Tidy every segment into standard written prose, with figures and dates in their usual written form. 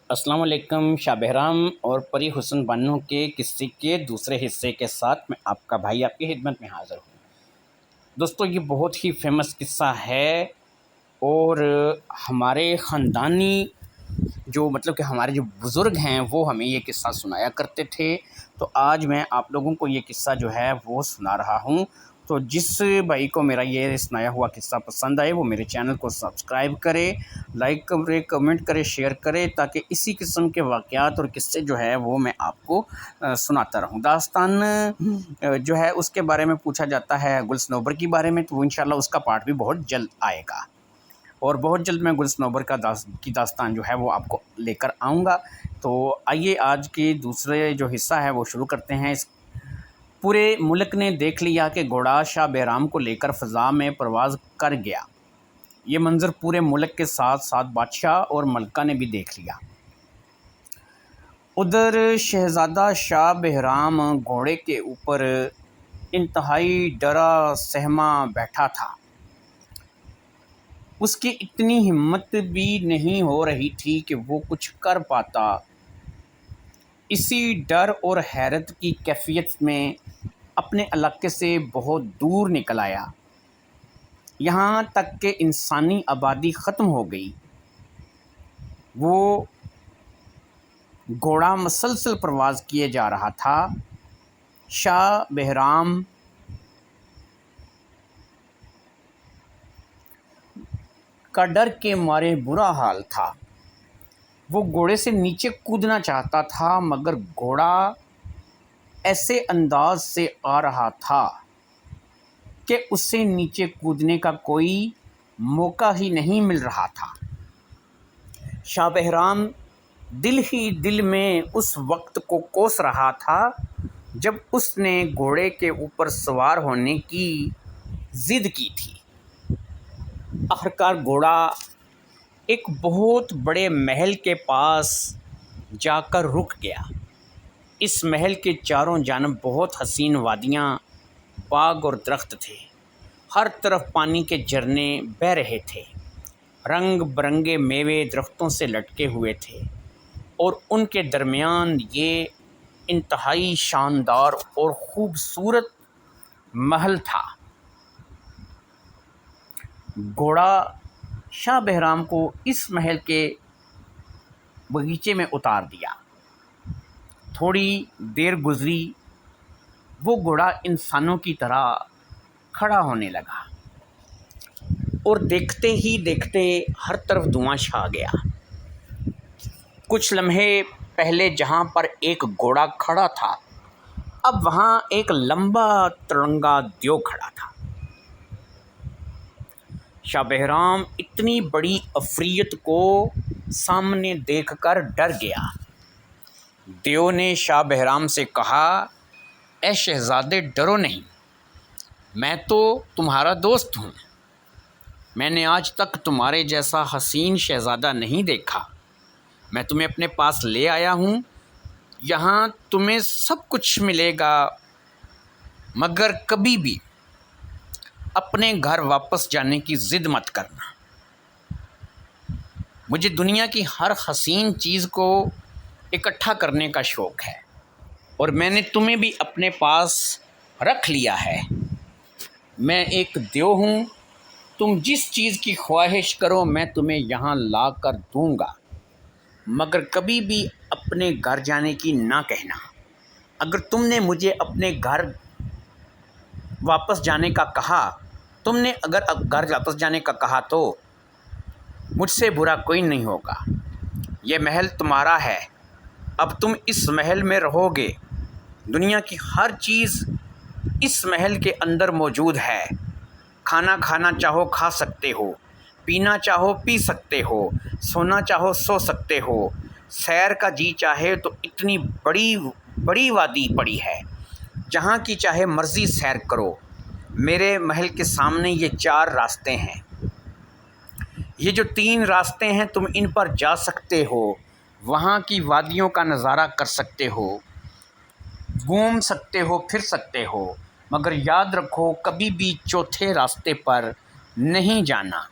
अस्सलाम वालेकुम। शाह बहराम और परी हुस्न बानो के किस्से के दूसरे हिस्से के साथ मैं आपका भाई आपकी खिदमत में हाज़िर हूँ। दोस्तों, ये बहुत ही फेमस किस्सा है और हमारे ख़ानदानी जो मतलब कि हमारे जो बुज़ुर्ग हैं वो हमें ये किस्सा सुनाया करते थे। तो आज मैं आप लोगों को ये किस्सा जो है वो सुना रहा हूँ। तो जिस भाई को मेरा ये सुनाया हुआ किस्सा पसंद आए वो मेरे चैनल को सब्सक्राइब करे, लाइक करे, कमेंट करे, शेयर करे, ताकि इसी किस्म के वाक़यात और किस्से जो है वो मैं आपको सुनाता रहूँ। दास्तान जो है उसके बारे में पूछा जाता है गुल सनोबर के बारे में, तो इंशाल्लाह उसका पार्ट भी बहुत जल्द आएगा और बहुत जल्द मैं गुल सनोबर की दास्तान जो है वो आपको लेकर आऊँगा। तो आइए आज के दूसरे जो हिस्सा है वो शुरू करते हैं। इस पूरे मुल्क ने देख लिया कि घोड़ा शाह बहराम को लेकर फ़ज़ा में परवाज़ कर गया। ये मंज़र पूरे मुल्क के साथ साथ बादशाह और मलका ने भी देख लिया। उधर शहज़ादा शाह बहराम घोड़े के ऊपर इंतहाई डरा सहमा बैठा था। उसकी इतनी हिम्मत भी नहीं हो रही थी कि वो कुछ कर पाता। इसी डर और हैरत की कैफियत में अपने इलाके से बहुत दूर निकल आया, यहाँ तक कि इंसानी आबादी ख़त्म हो गई। वो घोड़ा मसलसल परवाज़ किए जा रहा था। शाह बहराम का डर के मारे बुरा हाल था। वो घोड़े से नीचे कूदना चाहता था, मगर घोड़ा ऐसे अंदाज से आ रहा था कि उससे नीचे कूदने का कोई मौका ही नहीं मिल रहा था। शाह बहराम दिल ही दिल में उस वक्त को कोस रहा था जब उसने घोड़े के ऊपर सवार होने की ज़िद की थी। आखिरकार घोड़ा एक बहुत बड़े महल के पास जाकर रुक गया। इस महल के चारों जानब बहुत हसीन वादियाँ, बाग और दरख्त थे। हर तरफ पानी के झरने बह रहे थे। रंग बरंगे मेवे दरख्तों से लटके हुए थे और उनके दरमियान ये इंतहाई शानदार और ख़ूबसूरत महल था। घोड़ा शाह बहराम को इस महल के बगीचे में उतार दिया। थोड़ी देर गुजरी, वो घोड़ा इंसानों की तरह खड़ा होने लगा और देखते ही देखते हर तरफ धुआं छा गया। कुछ लम्हे पहले जहाँ पर एक घोड़ा खड़ा था, अब वहाँ एक लंबा तिरंगा दियो खड़ा था। शाह बहराम इतनी बड़ी अफरीत को सामने देखकर डर गया। दियो ने शाह बहराम से कहा, ए शहज़ादे, डरो नहीं, मैं तो तुम्हारा दोस्त हूँ। मैंने आज तक तुम्हारे जैसा हसीन शहज़ादा नहीं देखा। मैं तुम्हें अपने पास ले आया हूँ। यहाँ तुम्हें सब कुछ मिलेगा, मगर कभी भी अपने घर वापस जाने की ज़िद मत करना। मुझे दुनिया की हर हसीन चीज़ को इकट्ठा करने का शौक़ है और मैंने तुम्हें भी अपने पास रख लिया है। मैं एक दियो हूँ, तुम जिस चीज़ की ख्वाहिश करो मैं तुम्हें यहाँ ला कर दूँगा, मगर कभी भी अपने घर जाने की ना कहना। अगर तुमने मुझे अपने घर वापस जाने का कहा घर वापस जाने का कहा तो मुझसे बुरा कोई नहीं होगा। ये महल तुम्हारा है, अब तुम इस महल में रहोगे। दुनिया की हर चीज़ इस महल के अंदर मौजूद है। खाना खाना चाहो खा सकते हो, पीना चाहो पी सकते हो, सोना चाहो सो सकते हो। सैर का जी चाहे तो इतनी बड़ी बड़ी वादी पड़ी है, जहाँ की चाहे मर्ज़ी सैर करो। मेरे महल के सामने ये 4 रास्ते हैं। ये जो 3 रास्ते हैं तुम इन पर जा सकते हो, वहाँ की वादियों का नज़ारा कर सकते हो, घूम सकते हो, फिर सकते हो, मगर याद रखो कभी भी चौथे रास्ते पर नहीं जाना।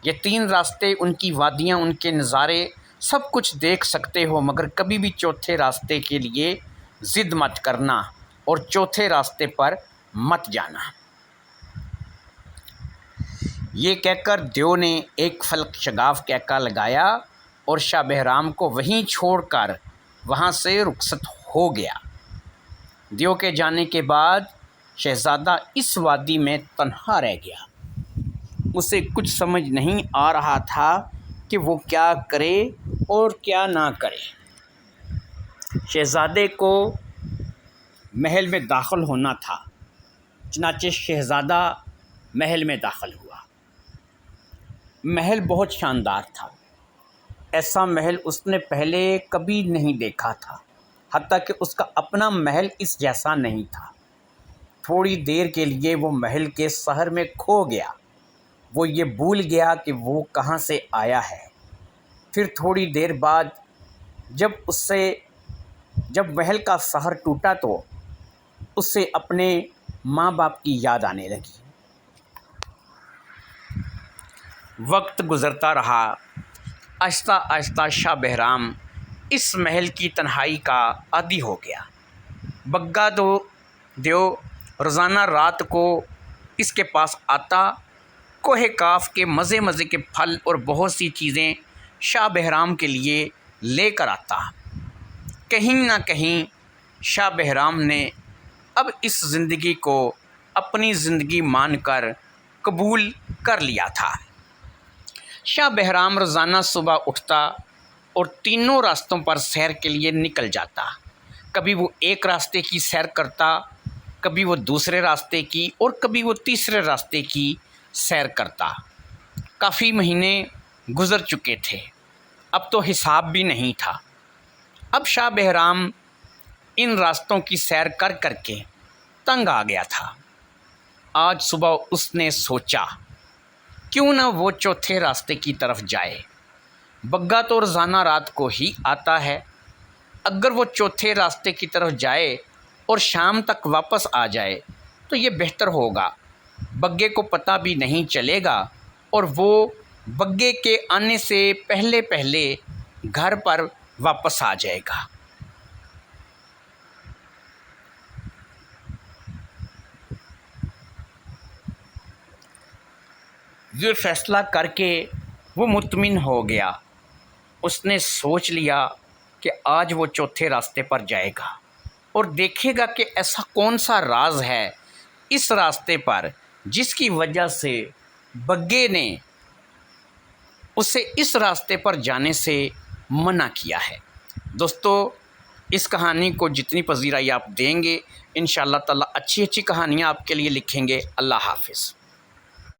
ये 3 रास्ते, उनकी वादियाँ, उनके नज़ारे سب کچھ دیکھ سکتے ہو مگر کبھی بھی چوتھے راستے کے لیے ضد مت کرنا اور چوتھے راستے پر مت جانا۔ یہ کہہ کر دیو نے ایک فلک شگاف کہکا لگایا اور شاہ بہرام کو وہیں چھوڑ کر وہاں سے رخصت ہو گیا۔ دیو کے جانے کے بعد شہزادہ اس وادی میں تنہا رہ گیا۔ اسے کچھ سمجھ نہیں آ رہا تھا کہ وہ کیا کرے اور کیا نہ کرے۔ شہزادے کو محل میں داخل ہونا تھا، چنانچہ شہزادہ محل میں داخل ہوا۔ محل بہت شاندار تھا، ایسا محل اس نے پہلے کبھی نہیں دیکھا تھا، حتیٰ کہ اس کا اپنا محل اس جیسا نہیں تھا۔ تھوڑی دیر کے لیے وہ محل کے شہر میں کھو گیا، وہ یہ بھول گیا کہ وہ کہاں سے آیا ہے۔ پھر تھوڑی دیر بعد جب محل کا شہر ٹوٹا تو اسے اپنے ماں باپ کی یاد آنے لگی۔ وقت گزرتا رہا، آہستہ آہستہ شاہ بہرام اس محل کی تنہائی کا عادی ہو گیا۔ بگا دیو روزانہ رات کو اس کے پاس آتا، کوہ کاف کے مزے مزے کے پھل اور بہت سی چیزیں شاہ بہرام کے لیے لے کر آتا۔ کہیں نہ کہیں شاہ بہرام نے اب اس زندگی کو اپنی زندگی مان کر قبول کر لیا تھا۔ شاہ بہرام روزانہ صبح اٹھتا اور تینوں راستوں پر سیر کے لیے نکل جاتا۔ کبھی وہ ایک راستے کی سیر کرتا، کبھی وہ دوسرے راستے کی اور کبھی وہ تیسرے راستے کی سیر کرتا۔ کافی مہینے گزر چکے تھے، اب تو حساب بھی نہیں تھا۔ اب شاہ بہرام ان راستوں کی سیر کر کر کے تنگ آ گیا تھا۔ آج صبح اس نے سوچا کیوں نہ وہ چوتھے راستے کی طرف جائے۔ بگا تو روزانہ رات کو ہی آتا ہے، اگر وہ چوتھے راستے کی طرف جائے اور شام تک واپس آ جائے تو یہ بہتر ہوگا۔ بگے کو پتہ بھی نہیں چلے گا اور وہ بگے کے آنے سے پہلے پہلے گھر پر واپس آ جائے گا۔ یہ فیصلہ کر کے وہ مطمئن ہو گیا۔ اس نے سوچ لیا کہ آج وہ چوتھے راستے پر جائے گا اور دیکھے گا کہ ایسا کون سا راز ہے اس راستے پر جس کی وجہ سے بگے نے اسے اس راستے پر جانے سے منع کیا ہے۔ دوستو، اس کہانی کو جتنی پذیرائی آپ دیں گے انشاءاللہ تعالی اچھی کہانیاں آپ کے لیے لکھیں گے۔ اللہ حافظ۔